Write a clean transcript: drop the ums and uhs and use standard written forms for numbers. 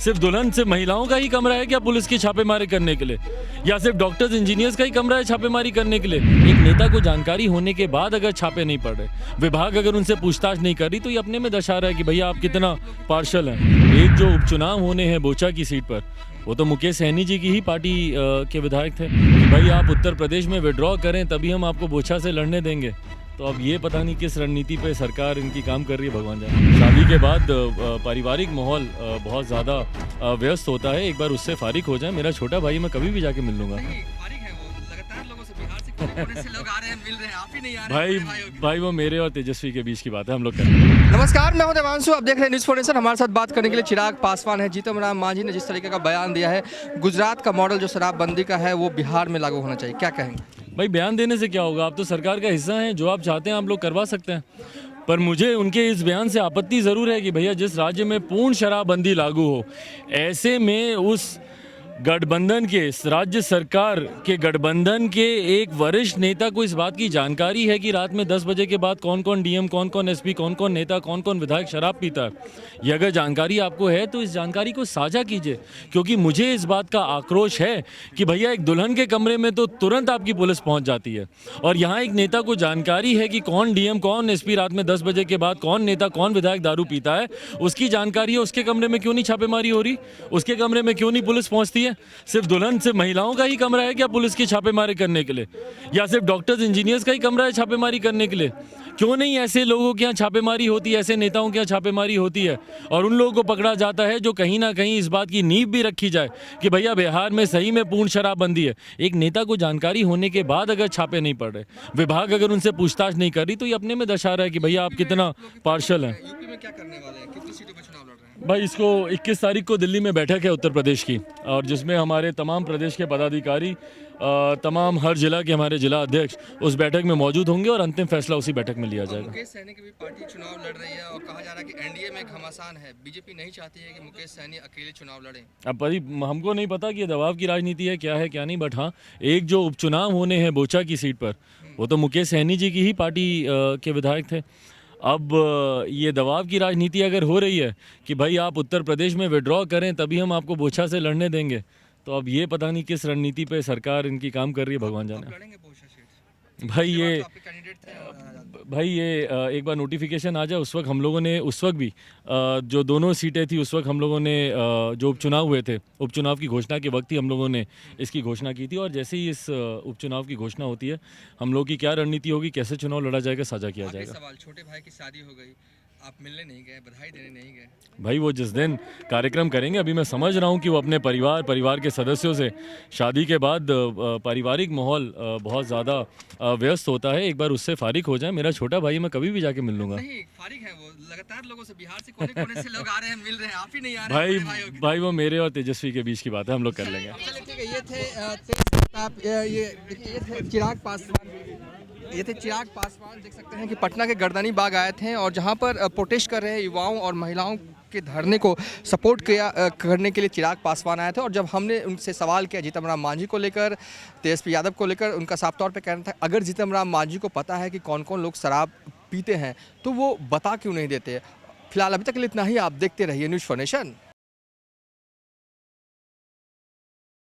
सिर्फ दुल्हन सिर्फ महिलाओं का ही कमरा है क्या पुलिस की छापेमारी करने के लिए, या सिर्फ डॉक्टर्स इंजीनियर्स का ही कमरा है छापेमारी करने के लिए? एक नेता को जानकारी होने के बाद अगर छापे नहीं पड़ रहे, विभाग अगर उनसे पूछताछ नहीं कर रही, तो ये अपने में दर्शा रहा है कि भैया आप कितना पार्शल हैं। एक जो उपचुनाव होने हैं बोचा की सीट पर, वो तो मुकेश सहनी जी की ही पार्टी के विधायक थे कि भाई आप उत्तर प्रदेश में विड्रॉ करें तभी हम आपको बोचा से लड़ने देंगे। तो अब ये पता नहीं किस रणनीति पे सरकार इनकी काम कर रही है, भगवान जाने। शादी के बाद पारिवारिक माहौल बहुत ज़्यादा व्यस्त होता है। एक बार उससे फारिग हो जाए, मेरा छोटा भाई मैं कभी भी जाके मिल लूँगा। लोग आ रहे हैं, मिल रहे हैं, आप ही नहीं आ रहे भाई वो मेरे और तेजस्वी के बीच की बात है, हम लोग करेंगे। नमस्कार, मैं हूं देवांशु, आप देख रहे हैं न्यूज़ फॉरेंसिक। हमारे साथ बात करने के लिए चिराग पासवान है। जीतन राम मांझी ने जिस तरीके का बयान दिया है, गुजरात का मॉडल जो शराबबंदी का है वो बिहार में लागू होना चाहिए, क्या कहेंगे? भाई बयान देने से क्या होगा, आप तो सरकार का हिस्सा हैं, जो आप चाहते हैं आप लोग करवा सकते हैं। पर मुझे उनके इस बयान से आपत्ति ज़रूर है कि भैया जिस राज्य में पूर्ण शराबबंदी लागू हो, ऐसे में उस गठबंधन के, राज्य सरकार के गठबंधन के एक वरिष्ठ नेता को इस बात की जानकारी है कि रात में 10 बजे के बाद कौन कौन डीएम, कौन कौन एसपी, कौन कौन नेता, कौन कौन विधायक शराब पीता है। ये अगर जानकारी आपको है तो इस जानकारी को साझा कीजिए, क्योंकि मुझे इस बात का आक्रोश है कि भैया एक दुल्हन के कमरे में तो तुरंत आपकी पुलिस पहुंच जाती है, और यहाँ एक नेता को जानकारी है कि कौन डीएम, कौन एसपी रात में 10 बजे के बाद, कौन नेता, कौन विधायक दारू पीता है, उसकी जानकारी है। उसके कमरे में क्यों नहीं छापेमारी हो रही, उसके कमरे में क्यों नहीं पुलिस पहुंचती है? सिर्फ दुल्हन सिर्फ महिलाओं का ही कमरा है क्या पुलिस की छापेमारी करने के लिए, या सिर्फ डॉक्टर्स इंजीनियर्स का ही कमरा है छापेमारी करने के लिए? क्यों नहीं ऐसे लोगों के यहाँ छापेमारी होती है, ऐसे नेताओं के यहाँ छापेमारी होती है, और उन लोगों को पकड़ा जाता है जो कहीं ना कहीं इस बात की नींव भी रखी जाए कि भैया बिहार में सही में पूर्ण शराबबंदी है। एक नेता को जानकारी होने के बाद अगर छापे नहीं पड़ रहे, विभाग अगर उनसे पूछताछ नहीं कर रही, तो ये अपने में दर्शा रहा है कि भैया आप कितना पार्शल हैं। यूपी में क्या करने वाले हैं, कितनी सीटों पर चुनाव लड़ रहे हैं? भाई इसको 21 तारीख को दिल्ली में बैठक है उत्तर प्रदेश की, और जिसमें हमारे तमाम प्रदेश के पदाधिकारी, तमाम हर जिला के हमारे जिला अध्यक्ष उस बैठक में मौजूद होंगे, और अंतिम फैसला उसी बैठक में लिया जाएगा। मुकेश सहनी की भी पार्टी चुनाव लड़ रही है और कहा जा रहा है कि एनडीए में घमासान है। बीजेपी नहीं चाहती है कि मुकेश सहनी अकेले चुनाव लड़ें। अब भाई हमको नहीं पता कि ये दबाव की राजनीति है क्या है क्या नहीं, बट हाँ, एक जो उपचुनाव होने हैं बोचा की सीट पर, वो तो मुकेश सहनी जी की ही पार्टी के विधायक थे। अब ये दबाव की राजनीति अगर हो रही है कि भाई आप उत्तर प्रदेश में विड्रॉ करें तभी हम आपको बोचा से लड़ने देंगे, तो अब ये पता नहीं किस रणनीति पे सरकार इनकी काम कर रही है, भगवान जाने। भाई ये एक बार नोटिफिकेशन आ जाए, उस वक्त हम लोगों ने, उस वक्त भी जो दोनों सीटें थी उस वक्त हम लोगों ने जो उपचुनाव हुए थे, उपचुनाव की घोषणा के वक्त ही हम लोगों ने इसकी घोषणा की थी, और जैसे ही इस उपचुनाव की घोषणा होती है, हम लोग की क्या रणनीति होगी, कैसे चुनाव लड़ा जाएगा, साझा किया जाएगा। सवाल, छोटे भाई की शादी हो गई, आप मिलने नहीं गए, बधाई देने नहीं गए? भाई वो जिस दिन कार्यक्रम करेंगे, अभी मैं समझ रहा हूँ कि वो अपने परिवार के सदस्यों से, शादी के बाद पारिवारिक माहौल बहुत ज़्यादा व्यस्त होता है। एक बार उससे फारिग हो जाए, मेरा छोटा भाई मैं कभी भी जाके मिल लूँगा। नहीं, फारिग है वो, लगातार लोगों से, बिहार से कोने-कोने से लोग आ रहे हैं, मिल रहे हैं, आप ही नहीं आ रहे हैं। भाई वो मेरे और तेजस्वी के बीच की बात है, हम लोग कर लेंगे। चलिए ठीक है, ये थे चिराग पासवान। ये थे चिराग पासवान, देख सकते हैं कि पटना के गर्दनी बाग आए थे, और जहां पर प्रोटेस्ट कर रहे युवाओं और महिलाओं के धरने को सपोर्ट करने के लिए चिराग पासवान आए थे। और जब हमने उनसे सवाल किया जीतन राम मांझी को लेकर, तेजस्वी यादव को लेकर, उनका साफ तौर पे कहना था अगर जीतन राम मांझी को पता है कि कौन कौन लोग शराब पीते हैं तो वो बता क्यों नहीं देते। फिलहाल अभी तक के लिए इतना ही, आप देखते रहिए न्यूज़ फॉर नेशन।